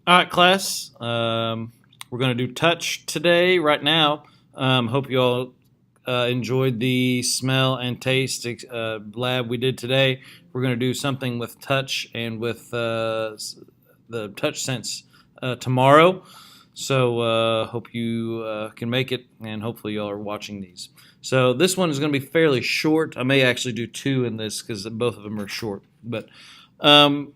All right, class. We're going to do touch today, right now. Hope you all enjoyed the smell and taste lab we did today. We're going to do something with touch and with the touch sense tomorrow. So hope you can make it, and hopefully y'all are watching these. So this one is going to be fairly short. I may actually do two in this because both of them are short. But um,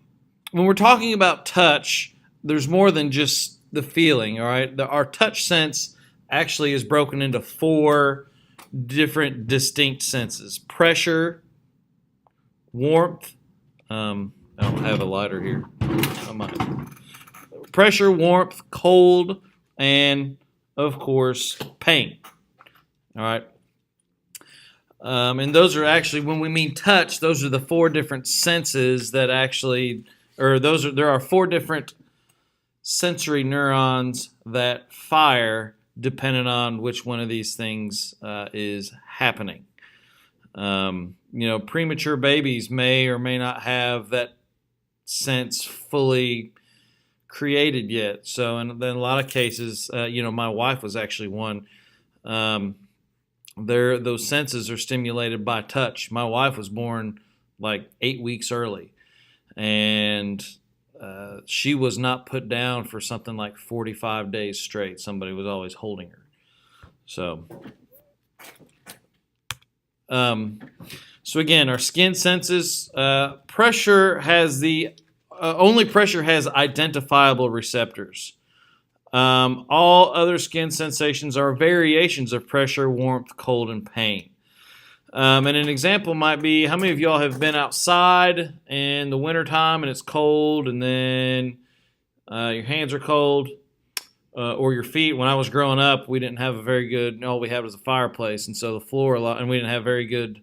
when we're talking about touch, there's more than just the feeling, all right? Our touch sense actually is broken into four different distinct senses: pressure, warmth. I don't have a lighter here. I might. Pressure, warmth, cold, and of course, pain. All right. And those are actually, when we mean touch, those are the four different senses that actually, there are four different sensory neurons that fire depending on which one of these things is happening. Premature babies may or may not have that sense fully created yet. So, in a lot of cases, my wife was actually one. Those senses are stimulated by touch. My wife was born like 8 weeks early, and she was not put down for something like 45 days straight. Somebody was always holding her. So, so again, our skin senses. Pressure has only pressure has identifiable receptors. All other skin sensations are variations of pressure, warmth, cold, and pain. And an example might be, how many of y'all have been outside in the wintertime and it's cold, and then your hands are cold, or your feet? When I was growing up, we didn't have a very good, all we had was a fireplace, and so the floor, and we didn't have very good,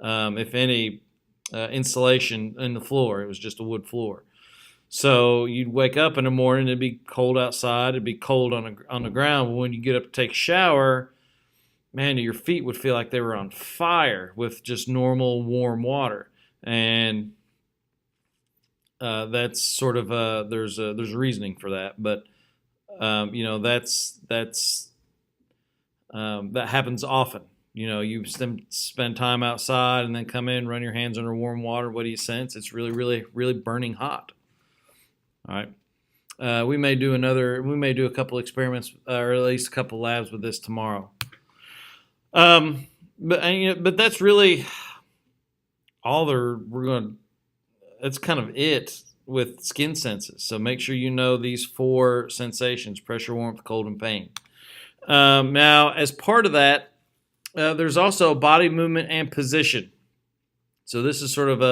if any, insulation in the floor. It was just a wood floor. So you'd wake up in the morning, it'd be cold outside, it'd be cold on the ground. But when you get up to take a shower, man, your feet would feel like they were on fire with just normal warm water. And that's sort of there's a reasoning for that, but that happens often. You spend time outside and then come in, run your hands under warm water. What do you sense? It's really, really, really burning hot. All right. We may do a couple experiments, or at least a couple labs with this tomorrow. But that's really all we're going. That's kind of it with skin senses. So make sure you know these four sensations: pressure, warmth, cold, and pain. Now, as part of that, there's also body movement and position. So this is sort of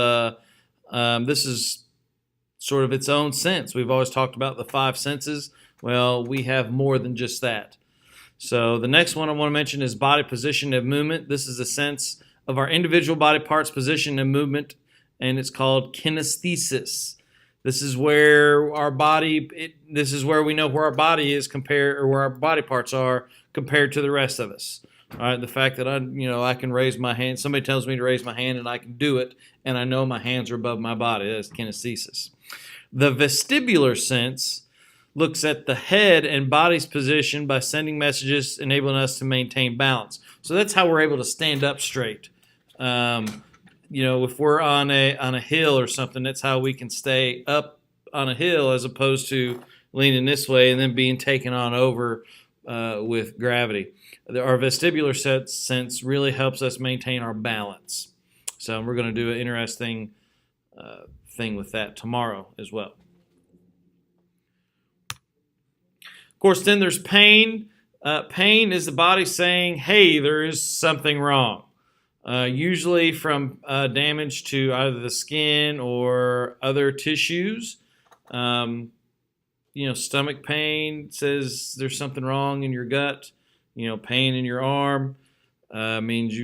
its own sense. We've always talked about the five senses. Well, we have more than just that. So the next one I want to mention is body position and movement. This is a sense of our individual body parts' position and movement, and it's called kinesthesis. This is where this is where we know where our body is or where our body parts are compared to the rest of us. All right, the fact that I can raise my hand. Somebody tells me to raise my hand, and I can do it, and I know my hands are above my body. That's kinesthesis. The vestibular sense looks at the head and body's position by sending messages, enabling us to maintain balance. So that's how we're able to stand up straight. If we're on a hill or something, that's how we can stay up on a hill as opposed to leaning this way and then being taken on over with gravity. Our vestibular sense really helps us maintain our balance. So we're going to do an interesting thing with that tomorrow as well. Of course, then there's pain. Pain is the body saying, hey, there is something wrong. Usually from damage to either the skin or other tissues. Stomach pain says there's something wrong in your gut. Pain in your arm means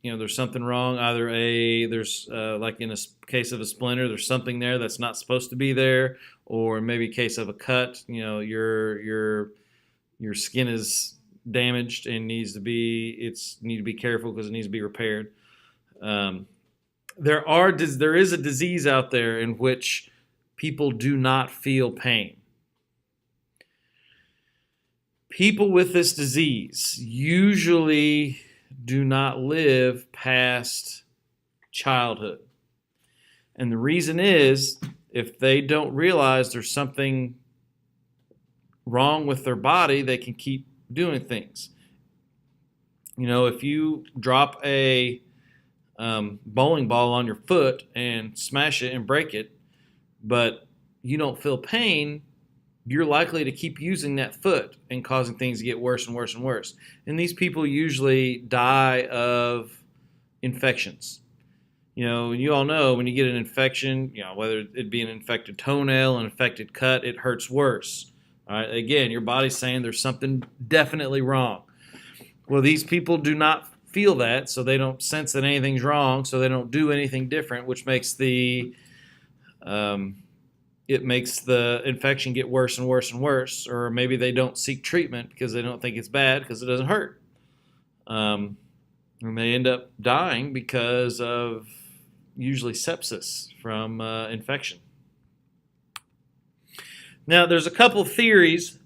there's something wrong. Either there's like in a case of a splinter, there's something there that's not supposed to be there, or maybe a case of a cut. Your skin is damaged and need to be careful because it needs to be repaired. There is a disease out there in which people do not feel pain. People with this disease usually do not live past childhood. And the reason is if they don't realize there's something wrong with their body, they can keep doing things. You know, if you drop a bowling ball on your foot and smash it and break it, but you don't feel pain, you're likely to keep using that foot and causing things to get worse and worse and worse. And these people usually die of infections. You know, you all know when you get an infection, you know, whether it be an infected toenail, an infected cut, it hurts worse. All right, again, your body's saying there's something definitely wrong. Well, these people do not feel that, so they don't sense that anything's wrong, so they don't do anything different, which makes the infection get worse and worse and worse. Or maybe they don't seek treatment because they don't think it's bad because it doesn't hurt. And they end up dying because of usually sepsis from infection. Now, there's a couple of theories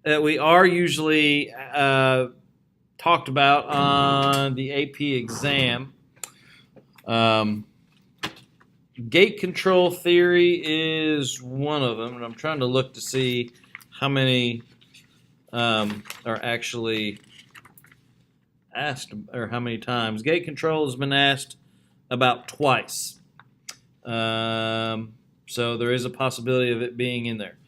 that we are usually talked about on the AP exam. Gate control theory is one of them, and I'm trying to look to see how many are actually asked, or how many times. Gate control has been asked about twice. So there is a possibility of it being in there.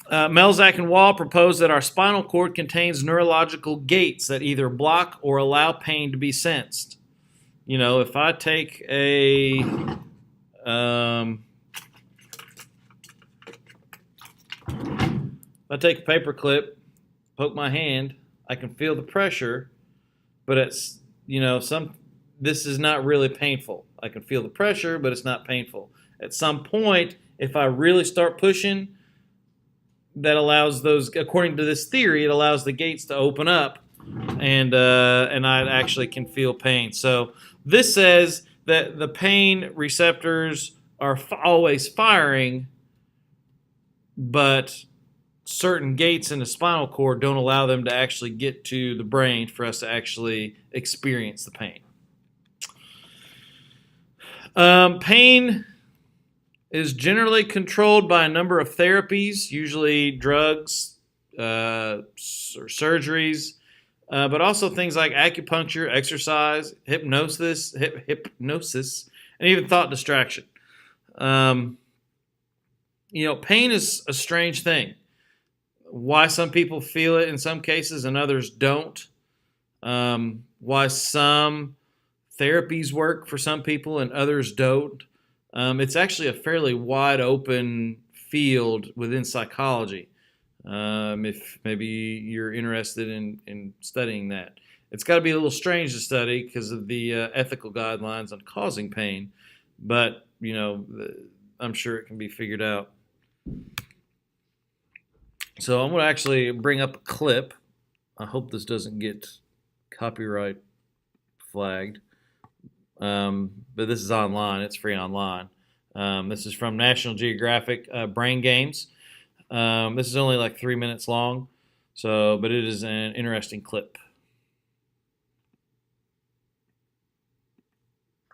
Melzak and Wall propose that our spinal cord contains neurological gates that either block or allow pain to be sensed. You know, if I take a paper clip, poke my hand, I can feel the pressure, but it's, you know, this is not really painful. I can feel the pressure, but it's not painful. At some point, if I really start pushing, that allows those, according to this theory, it allows the gates to open up, and I actually can feel pain. So this says that the pain receptors are always firing, but certain gates in the spinal cord don't allow them to actually get to the brain for us to actually experience the pain. Pain is generally controlled by a number of therapies, usually drugs or surgeries, but also things like acupuncture, exercise, hypnosis, and even thought distraction. You know, pain is a strange thing. Why some people feel it in some cases and others don't. Why some therapies work for some people and others don't. It's actually a fairly wide open field within psychology. If maybe you're interested in studying that. It's got to be a little strange to study because of the ethical guidelines on causing pain, but you know, I'm sure it can be figured out. So I'm going to actually bring up a clip. I hope this doesn't get copyright flagged. But this is online. It's free online. This is from National Geographic Brain Games. This is only like 3 minutes long, but it is an interesting clip.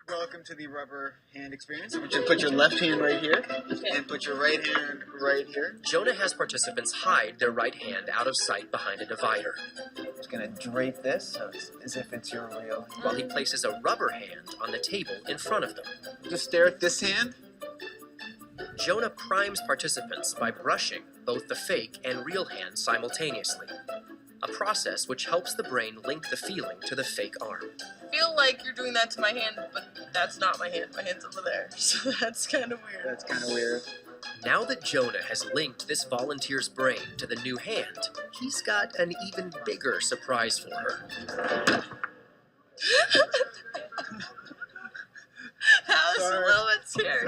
Welcome to the rubber hand experience. I want you to put your left hand right here and put your right hand right here. Jonah has participants hide their right hand out of sight behind a divider. Just going to drape this as if it's your real. While he places a rubber hand on the table in front of them. Just stare at this hand. Jonah primes participants by brushing both the fake and real hand simultaneously. A process which helps the brain link the feeling to the fake arm. I feel like you're doing that to my hand, but that's not my hand. My hand's over there. So that's kind of weird. Now that Jonah has linked this volunteer's brain to the new hand, he's got an even bigger surprise for her. That was a little bit scary.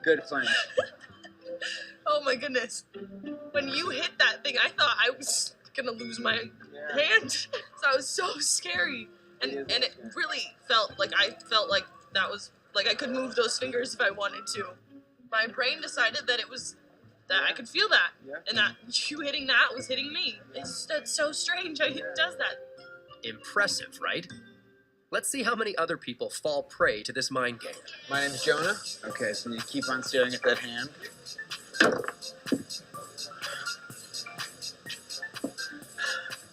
Good fun. Oh my goodness. When you hit that thing, I thought I was gonna lose my hand. So that was so scary. And it really felt like that was like I could move those fingers if I wanted to. My brain decided that that I could feel that, Yeah. and that you hitting that was hitting me. That's so strange how he does that. Impressive, right? Let's see how many other people fall prey to this mind game. My name's Jonah. Okay, so you keep on staring at that hand.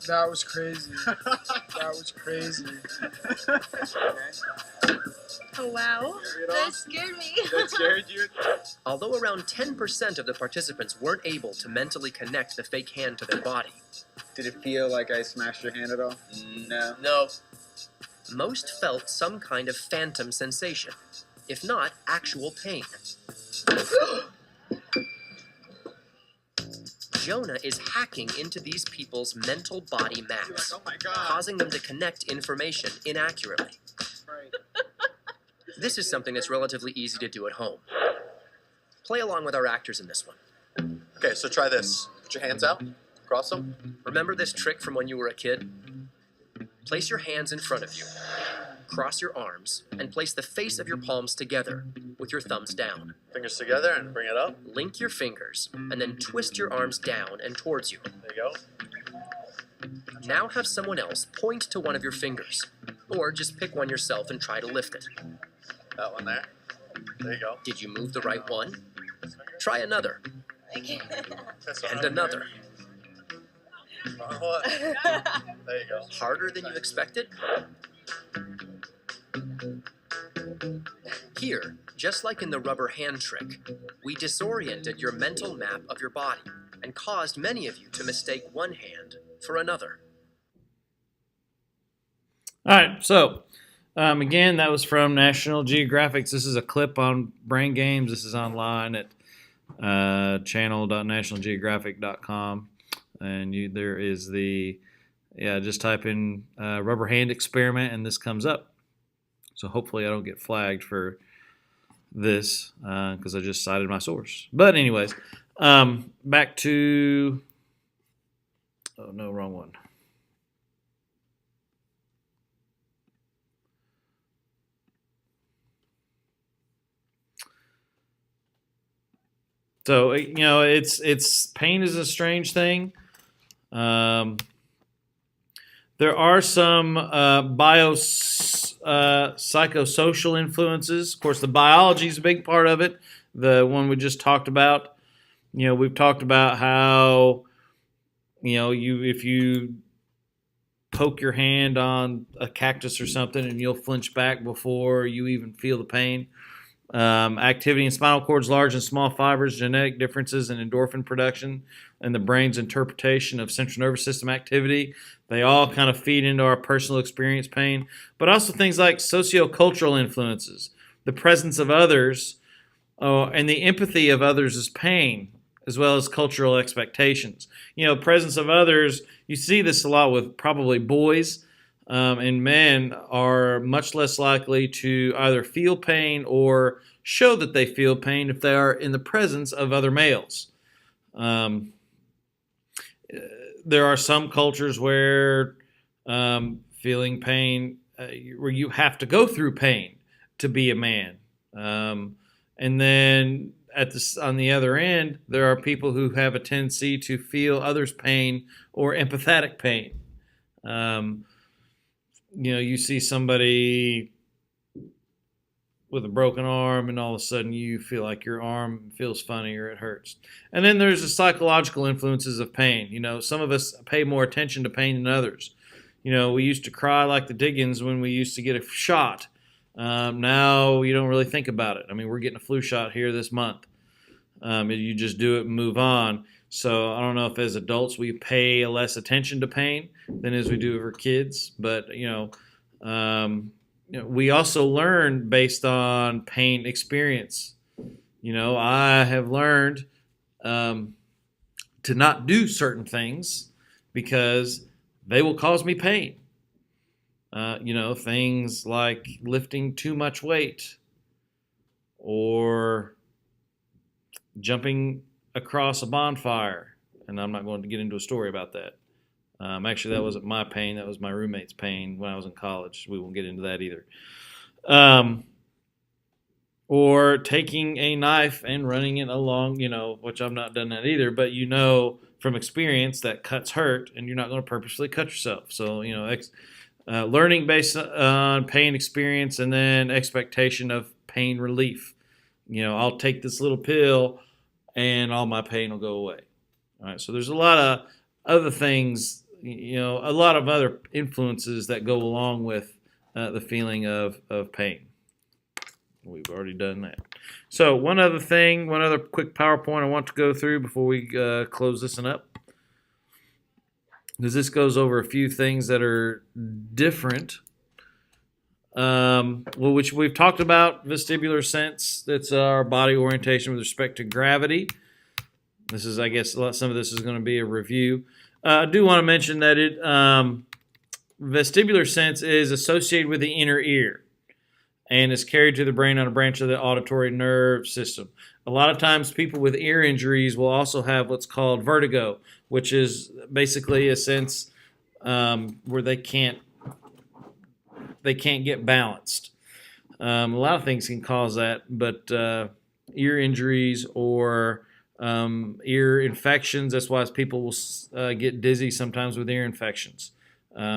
That was crazy. That was crazy. Okay. Oh wow, That that scared me. That scared you? Although around 10% of the participants weren't able to mentally connect the fake hand to their body, Did it feel like I smashed your hand at all? No. no. Most felt some kind of phantom sensation, if not actual pain. Jonah is hacking into these people's mental body maps, Oh my god. causing them to connect information inaccurately. Right. This is something that's relatively easy to do at home. Play along with our actors in this one. Okay, so try this. Put your hands out, cross them. Remember this trick from when you were a kid? Place your hands in front of you, cross your arms, and place the face of your palms together with your thumbs down. Fingers together and bring it up. Link your fingers, and then twist your arms down and towards you. There you go. Now have someone else point to one of your fingers, or just pick one yourself and try to lift it. That one there. There you go. Did you move the right one? Try another, This one and over another. here. Wrong one. There you go. Harder than you expected? Here, just like in the rubber hand trick, we disoriented your mental map of your body and caused many of you to mistake one hand for another. All right, so again, that was from National Geographic. This is a clip on Brain Games. This is online at channel.nationalgeographic.com, and there is the just type in rubber hand experiment, and this comes up. So hopefully I don't get flagged for this because I just cited my source. But anyways, back to wrong one. So it's pain is a strange thing. There are some psychosocial influences. Of course, the biology is a big part of it. The one we just talked about. We've talked about how if you poke your hand on a cactus or something, and you'll flinch back before you even feel the pain. Activity in spinal cords, large and small fibers, genetic differences in endorphin production, and the brain's interpretation of central nervous system activity. They all kind of feed into our personal experience pain, but also things like sociocultural influences, the presence of others, and the empathy of others is pain, as well as cultural expectations. Presence of others, you see this a lot with probably boys. And men are much less likely to either feel pain or show that they feel pain if they are in the presence of other males. There are some cultures where feeling pain, where you have to go through pain to be a man. And then on the other end, there are people who have a tendency to feel others' pain or empathetic pain. You see somebody with a broken arm, and all of a sudden you feel like your arm feels funny or it hurts. And then there's the psychological influences of pain. Some of us pay more attention to pain than others. We used to cry like the Diggins when we used to get a shot. Now you don't really think about it. I mean, we're getting a flu shot here this month. You just do it and move on. So I don't know if as adults we pay less attention to pain than as we do for kids, but we also learn based on pain experience. I have learned to not do certain things because they will cause me pain. Things like lifting too much weight or jumping across a bonfire, and I'm not going to get into a story about that. Actually, that wasn't my pain. That was my roommate's pain when I was in college. We won't get into that either. or taking a knife and running it along, which I've not done that either, but from experience that cuts hurt, and you're not going to purposely cut yourself. So, learning based on pain experience and then expectation of pain relief. I'll take this little pill and all my pain will go away. All right, so there's a lot of other things, a lot of other influences that go along with the feeling of pain. We've already done that. So one other quick PowerPoint I want to go through before we close this one up, because this goes over a few things that are different. Which we've talked about, vestibular sense. That's our body orientation with respect to gravity. This is, I guess, some of this is going to be a review. I do want to mention that vestibular sense is associated with the inner ear and is carried to the brain on a branch of the auditory nerve system. A lot of times people with ear injuries will also have what's called vertigo, which is basically a sense where they can't get balanced. A lot of things can cause that, but ear injuries or ear infections, that's why people will get dizzy sometimes with ear infections,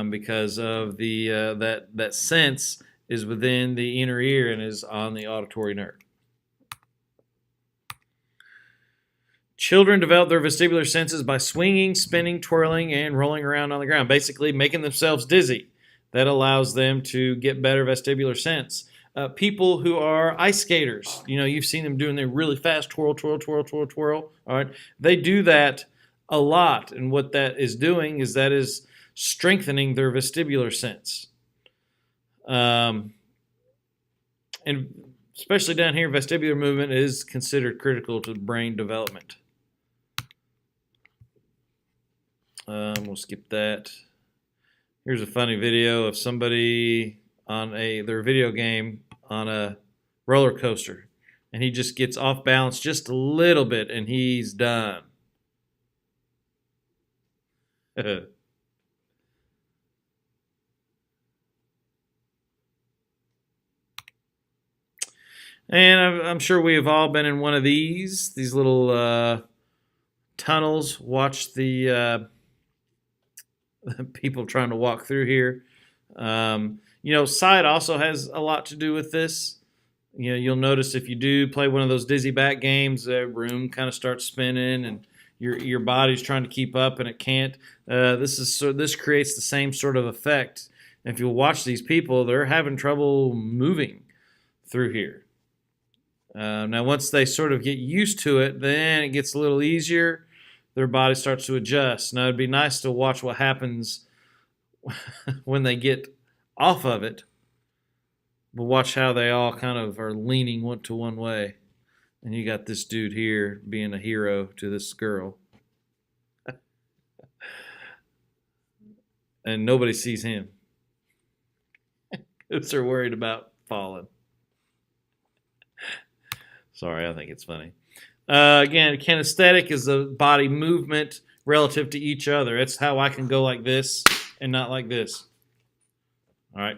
because of that sense is within the inner ear and is on the auditory nerve. Children develop their vestibular senses by swinging, spinning, twirling, and rolling around on the ground, basically making themselves dizzy. That allows them to get better vestibular sense. People who are ice skaters, you've seen them doing their really fast twirl, twirl, twirl, twirl, twirl. All right, they do that a lot, and what that is doing is strengthening their vestibular sense. And especially down here, vestibular movement is considered critical to brain development. We'll skip that. Here's a funny video of somebody on their video game on a roller coaster, and he just gets off balance just a little bit, and he's done. And I'm sure we have all been in one of these little tunnels. Watch the people trying to walk through here. Sight also has a lot to do with this. You'll notice if you do play one of those dizzy bat games, the room kind of starts spinning and your body's trying to keep up and it can't. This creates the same sort of effect. And if you watch these people, they're having trouble moving through here. Now, once they sort of get used to it, then it gets a little easier. Their body starts to adjust. Now, it'd be nice to watch what happens when they get off of it. But watch how they all kind of are leaning one way. And you got this dude here being a hero to this girl. And nobody sees him. Because they're worried about falling. Sorry, I think it's funny. Again, kinesthetic is the body movement relative to each other. It's how I can go like this and not like this. All right.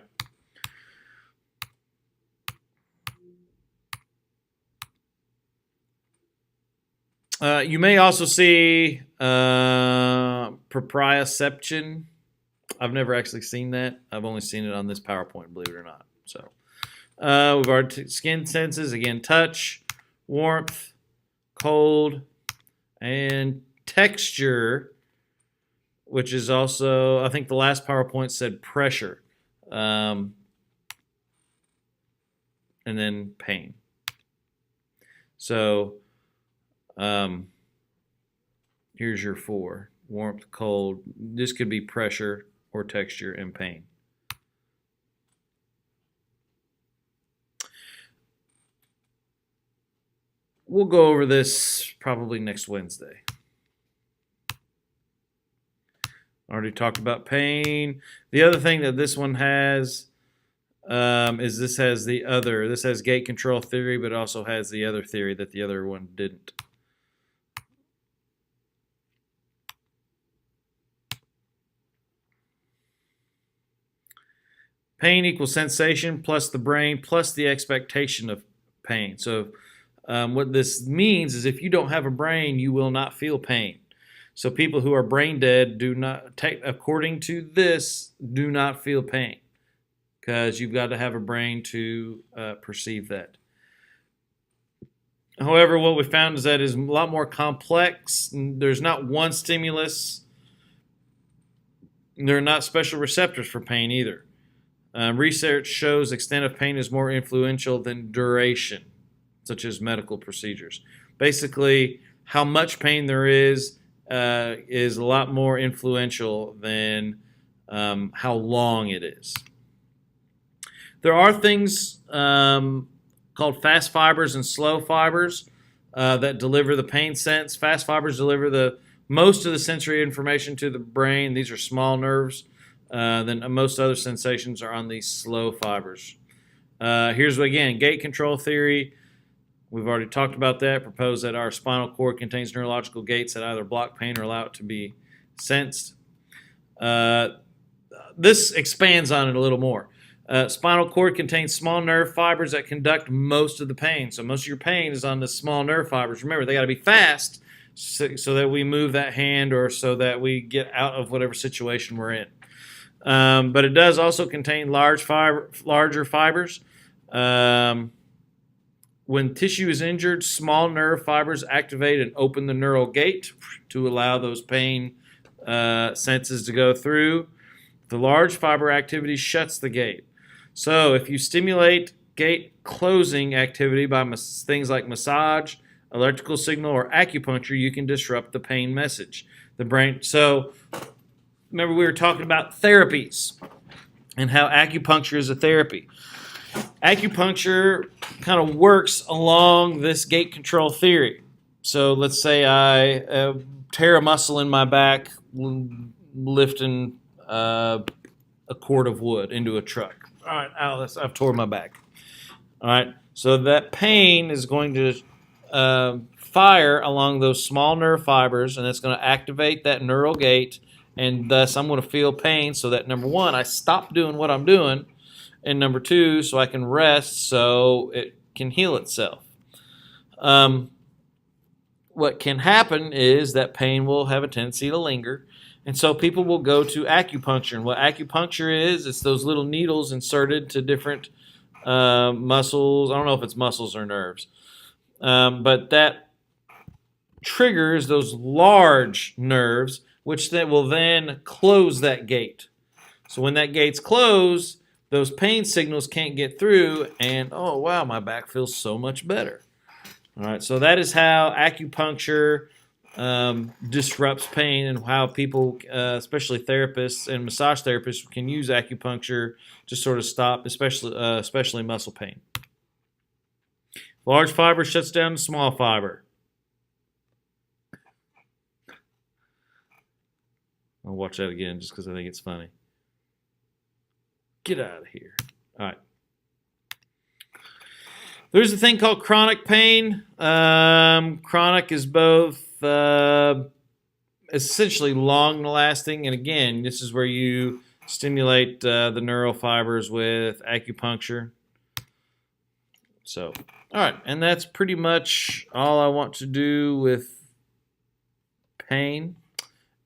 You may also see proprioception. I've never actually seen that. I've only seen it on this PowerPoint, believe it or not. So we've already skin senses, again, touch, warmth, cold, and texture, which is also, I think the last PowerPoint said pressure, and then pain. So here's your 4: warmth, cold. This could be pressure or texture and pain. We'll go over this probably next Wednesday. Already talked about pain. The other thing that this one has is this has gate control theory, but it also has the other theory that the other one didn't. Pain equals sensation plus the brain plus the expectation of pain. So what this means is if you don't have a brain, you will not feel pain. So people who are brain dead do not, according to this, do not feel pain because you've got to have a brain to perceive that. However, what we found is that it is a lot more complex. There's not one stimulus. There are not special receptors for pain either. Research shows extent of pain is more influential than duration, such as medical procedures. Basically, how much pain there is a lot more influential than how long it is. There are things called fast fibers and slow fibers that deliver the pain sense. Fast fibers deliver most of the sensory information to the brain. These are small nerves. Then most other sensations are on these slow fibers. Here's, again, gate control theory. We've already talked about that. Proposed that our spinal cord contains neurological gates that either block pain or allow it to be sensed. This expands on it a little more. Spinal cord contains small nerve fibers that conduct most of the pain. So most of your pain is on the small nerve fibers. Remember, they got to be fast so that we move that hand or so that we get out of whatever situation we're in. But it does also contain larger fibers. When tissue is injured, small nerve fibers activate and open the neural gate to allow those pain senses to go through. The large fiber activity shuts the gate. So if you stimulate gate closing activity by things like massage, electrical signal, or acupuncture, you can disrupt the pain message. The brain. So remember we were talking about therapies and how acupuncture is a therapy. Acupuncture kind of works along this gate control theory. So let's say I tear a muscle in my back lifting a cord of wood into a truck. All right, I've torn my back. All right, so that pain is going to fire along those small nerve fibers, and it's going to activate that neural gate, and thus I'm going to feel pain so that, number one, I stop doing what I'm doing, and number two, so I can rest so it can heal itself. What can happen is that pain will have a tendency to linger, and so people will go to acupuncture. And what acupuncture is, it's those little needles inserted to different muscles. I don't know if it's muscles or nerves, but that triggers those large nerves, which then will then close that gate. So when that gate's closed, those pain signals can't get through, and oh wow, my back feels so much better. All right, so that is how acupuncture disrupts pain, and how people, especially therapists and massage therapists, can use acupuncture to sort of stop, especially muscle pain. Large fiber shuts down the small fiber. I'll watch that again just because I think it's funny. Get out of here. All right. There's a thing called chronic pain. Chronic is both essentially long-lasting, and again, this is where you stimulate the neural fibers with acupuncture. So, all right, and that's pretty much all I want to do with pain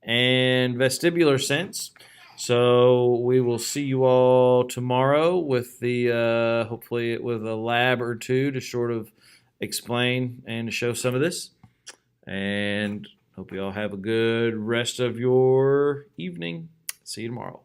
and vestibular sense. So we will see you all tomorrow with the hopefully with a lab or two to sort of explain and to show some of this. And hope you all have a good rest of your evening. See you tomorrow.